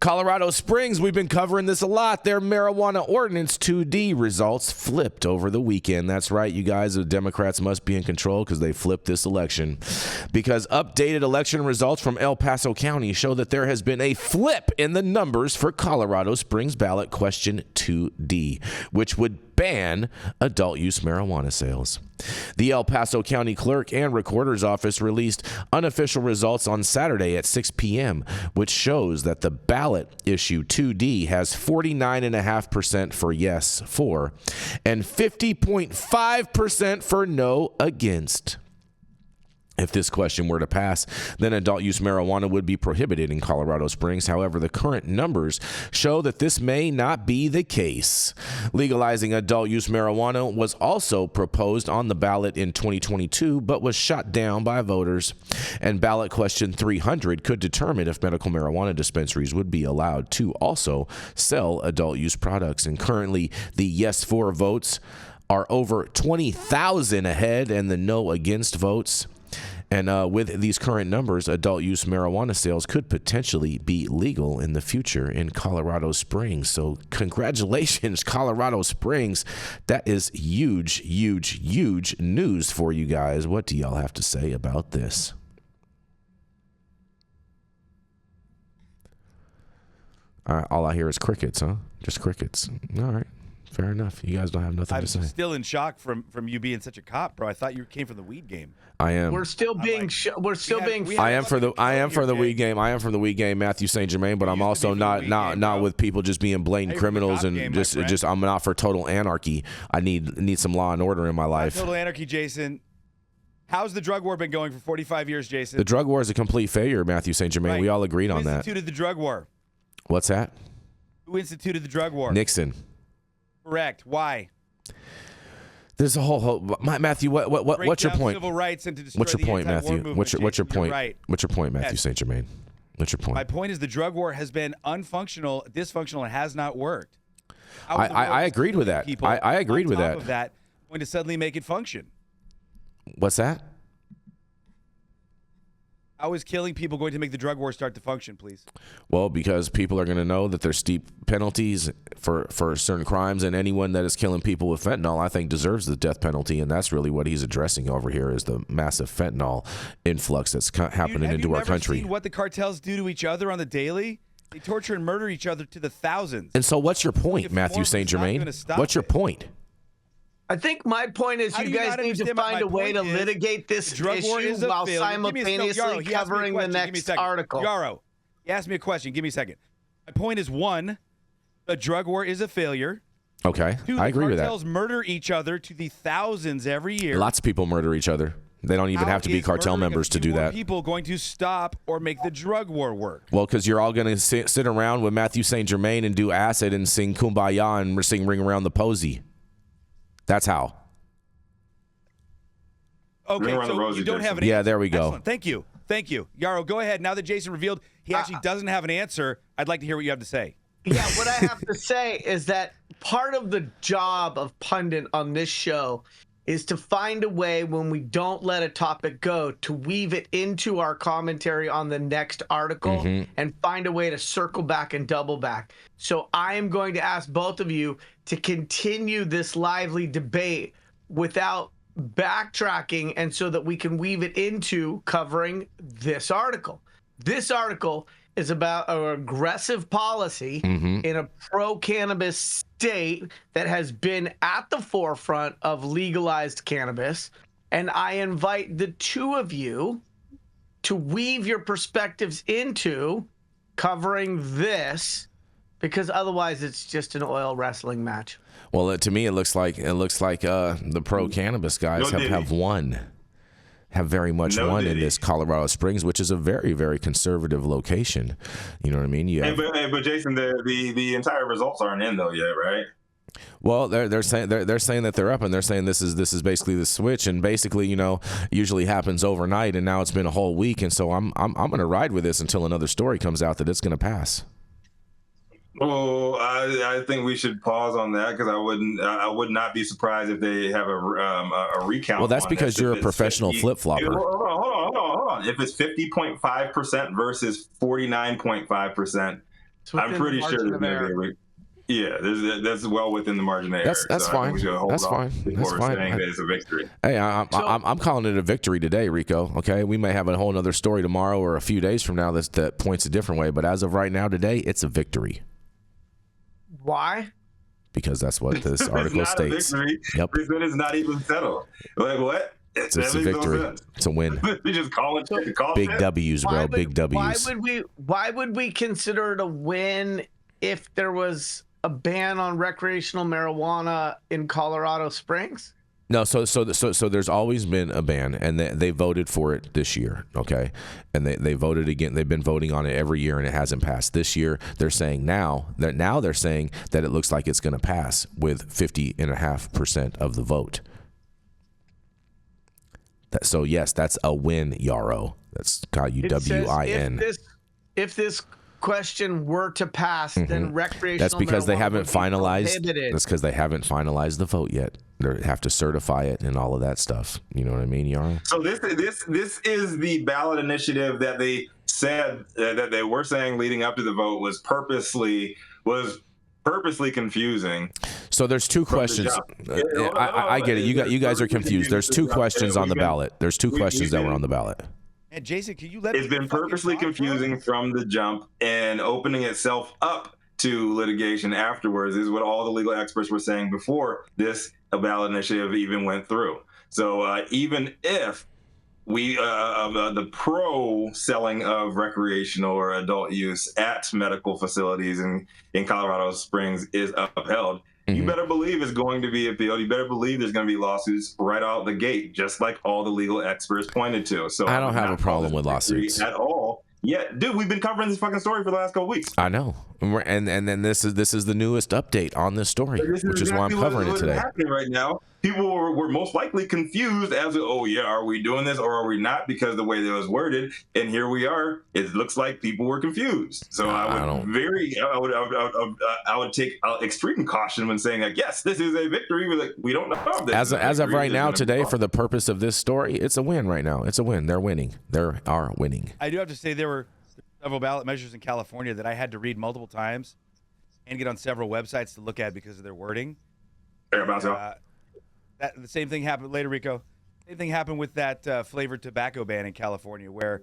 Colorado Springs, we've been covering this a lot. Their marijuana ordinance 2D results flipped over the weekend. That's right, you guys. The Democrats must be in control because they flipped this election. Because updated election results from El Paso County show that there has been a flip in the numbers for Colorado Springs ballot question 2D, which would ban adult use marijuana sales. The El Paso County Clerk and Recorder's Office released unofficial results on Saturday at 6 p.m., which shows that the ballot issue 2D has 49.5% for yes, for, and 50.5% for no, against. If this question were to pass, then adult use marijuana would be prohibited in Colorado Springs. However, the current numbers show that this may not be the case. Legalizing adult use marijuana was also proposed on the ballot in 2022, but was shot down by voters. And ballot question 300 could determine if medical marijuana dispensaries would be allowed to also sell adult use products. And currently, the yes for votes are over 20,000 ahead, and the no against votes. And with these current numbers, adult use marijuana sales could potentially be legal in the future in Colorado Springs. So congratulations, Colorado Springs. That is huge, huge, huge news for you guys. What do y'all have to say about this? All I hear is crickets, huh? Just crickets. All right. Fair enough. You guys don't have nothing to say. I'm still in shock from you being such a cop, bro. I thought you came from the weed game. I am. We're still being. I am for the weed game. I am from the weed game, Matthew St. Germain. But I'm also not with people just being blatant criminals and just. I'm not for total anarchy. I need some law and order in my life. Total anarchy, Jason. How's the drug war been going for 45 years, Jason? The drug war is a complete failure, Matthew St. Germain. Right. We all agreed on that. Who instituted the drug war? What's that? Who instituted the drug war? Nixon. Correct. Why? There's a whole Matthew. What's your point? Civil rights and to destroy what's your point, Matthew? What's your point? Right. What's your point, Matthew St. Germain? What's your point? My point is the drug war has been unfunctional, dysfunctional, and has not worked. I agreed with that. I agreed with that. Of that, going to suddenly make it function. What's that? How is killing people going to make the drug war start to function, please? Well, because people are going to know that there's steep penalties for certain crimes, and anyone that is killing people with fentanyl, I think, deserves the death penalty, and that's really what he's addressing over here is the massive fentanyl influx that's happening into our country. Have you never seen what the cartels do to each other on the daily? They torture and murder each other to the thousands. And so what's your point, Matthew St. Germain? What's your point? I think my point is you guys need to find a way to litigate this issue while simultaneously covering the next article. Yarrow, you asked me a question. Give me a second. My point is, one, the drug war is a failure. Okay, Two, I agree with that. Cartels murder each other to the thousands every year. Lots of people murder each other. They don't even have to be cartel members to do that. People going to stop or make the drug war work? Well, because you're all going to sit around with Matthew St. Germain and do acid and sing Kumbaya and sing Ring Around the Posy. That's how. Okay, so you don't have an answer. Yeah, there we go. Excellent. Thank you. Yarrow, go ahead. Now that Jason revealed he actually doesn't have an answer, I'd like to hear what you have to say. Yeah, what I have to say is that part of the job of pundit on this show is to find a way when we don't let a topic go to weave it into our commentary on the next article and find a way to circle back and double back. So I am going to ask both of you to continue this lively debate without backtracking, and so that we can weave it into covering this article. This article is about an aggressive policy in a pro-cannabis state that has been at the forefront of legalized cannabis. And I invite the two of you to weave your perspectives into covering this, because otherwise it's just an oil wrestling match. Well, to me, it looks like the pro-cannabis guys have very much won in this Colorado Springs, which is a very, very conservative location. You know what I mean? But Jason, the entire results aren't in though yet, right? Well, they're saying that they're up, and they're saying this is basically the switch, and basically, usually happens overnight, and now it's been a whole week, and so I'm going to ride with this until another story comes out that it's going to pass. Well, I think we should pause on that, because I would not be surprised if they have a recount. Well, that's because you're a professional flip-flopper. Hold on. If it's 50.5% versus 49.5%, I'm pretty sure there's going to be yeah, that's well within the margin of error. That's fine. That's fine. That's fine. Saying that it's a victory. Hey, I'm calling it a victory today, Rico. Okay, we may have a whole other story tomorrow or a few days from now that points a different way, but as of right now, today, it's a victory. Why? Because that's what this article states. Yep. It's not even settled. Like what? It's a victory. It's a win. You just call it. Big W's, bro. Big W's. Why would we consider it a win if there was a ban on recreational marijuana in Colorado Springs? No, so there's always been a ban, and they voted for it this year, okay? And they voted again. They've been voting on it every year, and it hasn't passed. This year, they're saying they're saying that it looks like it's going to pass with 50.5% of the vote. So yes, that's a win, Yarrow. That's UWIN. If this question were to pass, then recreational that's because they haven't finalized. Prohibited. That's because they haven't finalized the vote yet. They have to certify it and all of that stuff. You know what I mean, Yarrow? So this is the ballot initiative that they said that they were saying leading up to the vote was purposely confusing. So there's two questions. I get it. You guys are confused. There's two questions on the ballot. There's two questions that were on the ballot. And Jason, can you let It's been purposely confusing from the jump, and opening itself up to litigation afterwards is what all the legal experts were saying before this ballot initiative even went through. So even if the pro selling of recreational or adult use at medical facilities in Colorado Springs is upheld, you better believe it's going to be appealed. You better believe there's going to be lawsuits right out the gate, just like all the legal experts pointed to. So I don't have a problem with lawsuits at all. Yeah, dude, we've been covering this fucking story for the last couple weeks. I know, and then this is the newest update on this story, which is why I'm covering it today. Happening right now, people were most likely confused as to, oh yeah, are we doing this or are we not? Because the way that it was worded, and here we are. It looks like people were confused. So I would take extreme caution when saying like, yes, this is a victory. We don't know this. As of right now, today, for the purpose of this story, it's a win right now. It's a win. They're winning. They are winning. I do have to say there were several ballot measures in California that I had to read multiple times and get on several websites to look at because of their wording. The same thing happened later, Rico. Same thing happened with that flavored tobacco ban in California, where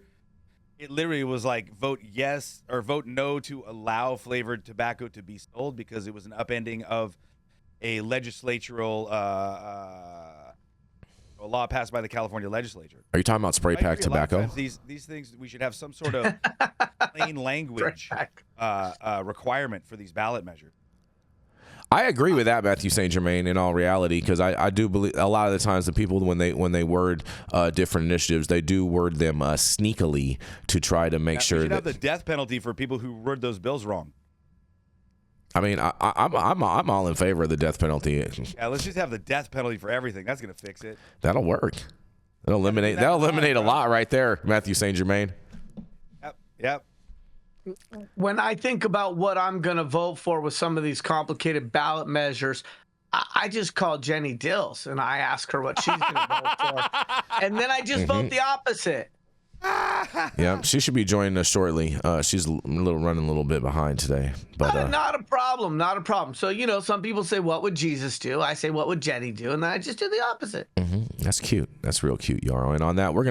it literally was like vote yes or vote no to allow flavored tobacco to be sold because it was an upending of a legislatural a law passed by the California legislature. Are you talking about spray pack tobacco? These things, we should have some sort of plain language requirement for these ballot measures. I agree with that, Matthew St. Germain, in all reality, because I do believe a lot of the times the people, when they word different initiatives, they do word them sneakily to try to make sure we should that have the death penalty for people who word those bills wrong. I mean, I'm all in favor of the death penalty. Yeah, let's just have the death penalty for everything. That's gonna fix it. That'll work. That'll eliminate a lot right there, Matthew St. Germain. Yep. When I think about what I'm going to vote for with some of these complicated ballot measures, I just call Jenny Dills and I ask her what she's going to vote for. And then I just vote the opposite. Yeah, she should be joining us shortly. She's running a little bit behind today, but not a problem, not a problem. So some people say, "What would Jesus do?" I say, "What would Jenny do?" And then I just do the opposite. That's cute. That's real cute, Yarrow. And on that, we're gonna